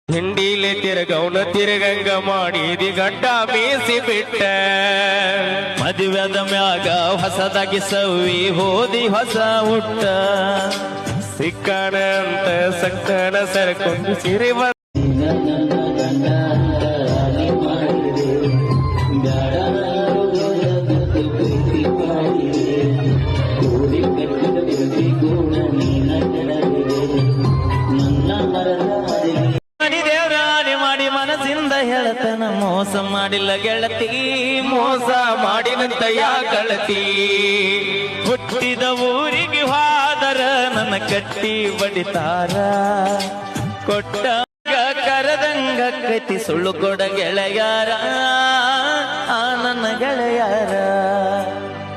ಹಿಂಡಿಲೆ ತಿರುಗೌನ ತಿರುಗಂಗ ಮಾಡಿದಿ ಗಡ್ಡ ಮೀಸಿ ಬಿಟ್ಟ ಮದುವೆದ ಮ್ಯಾಗ ಹೊಸದಾಗಿ ಸವಿ ಹೋದಿ ಹೊಸ ಹುಟ್ಟ ಸಿಕ್ಕಣ ಅಂತ ಸಕ್ಕಣ ಸರ್ಕೊಂಡು ಸಿರಿ ಮಾಡಿ ಮನಸ್ಸಿಂದ ಹೇಳತನ ಮೋಸ ಮಾಡಿಲ್ಲ ಗೆಳತಿ ಮೋಸ ಮಾಡಿನಂತ ಯಾ ಗೆಳತಿ ಹುಟ್ಟಿದ ಊರಿಗೆ ಹಾದರ ನನ್ನ ಕಟ್ಟಿ ಬಡಿತಾರ ಕೊಟ್ಟ ಕರದಂಗ ಕತಿ ಸುಳ್ಳು ಕೊಡ ಗೆಳೆಯಾರ ಆ ನನ್ನ ಗೆಳೆಯಾರ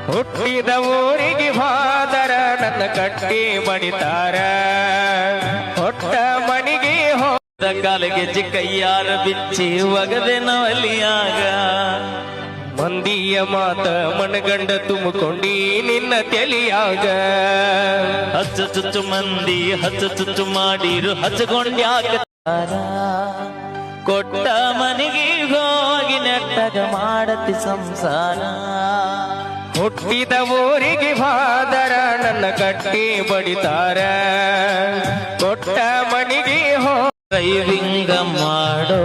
ಹುಟ್ಟಿದ ಊರಿಗೆ ಹಾದರ ನನ್ನ ಕಟ್ಟಿ ಬಡಿತಾರ ಹೊಟ್ಟ ಮನಿಗೆ ಕಾಲಿಗೆ ಚಿಕ್ಕಯ್ಯಾರ ಬಿಚ್ಚಿ ಒಗದೆ ನವಲಿಯಾಗ ಮಂದಿಯ ಮಾತ ಮನಗಂಡ ತುಂಬಿಕೊಂಡಿ ನಿನ್ನ ತೆಲಿಯಾಗ ಹಚ್ಚು ಚುಚ್ಚು ಮಂದಿ ಹಚ್ಚು ಚುಚ್ಚು ಮಾಡಿರು ಹಚ್ಚಕೊಂಡ್ಯಾಕ ಕೊಟ್ಟ ಮನೆಗೆ ಹೋಗಿ ನೆಟ್ಟಗ ಮಾಡತಿ ಸಂಸಾರ ಹುಟ್ಟಿದ ಊರಿಗೆ ಬಾದರ ನನ್ನ ಕಟ್ಟಿ ಬಡಿತಾರ ಕೊಟ್ಟ ಮನಿಗೆ ಡ್ರೈವಿಂಗ ಮಾಡೋ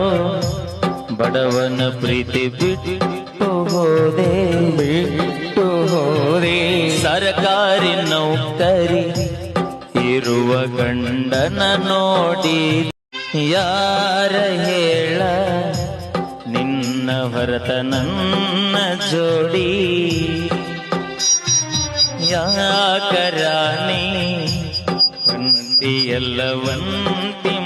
ಬಡವನ ಪ್ರೀತಿ ಬಿಟ್ಟು ಹೋದೆ ಸರ್ಕಾರಿ ನೌಕರಿ ಇರುವ ಗಂಡನ ನೋಡಿ ಯಾರ ಹೇಳ ನಿನ್ನ ಹೊರತ ನನ್ನ ಜೋಡಿ ಯಾಕರಾಣಿ ಒಂಟಿ ಎಲ್ಲ ಒಂಟಿ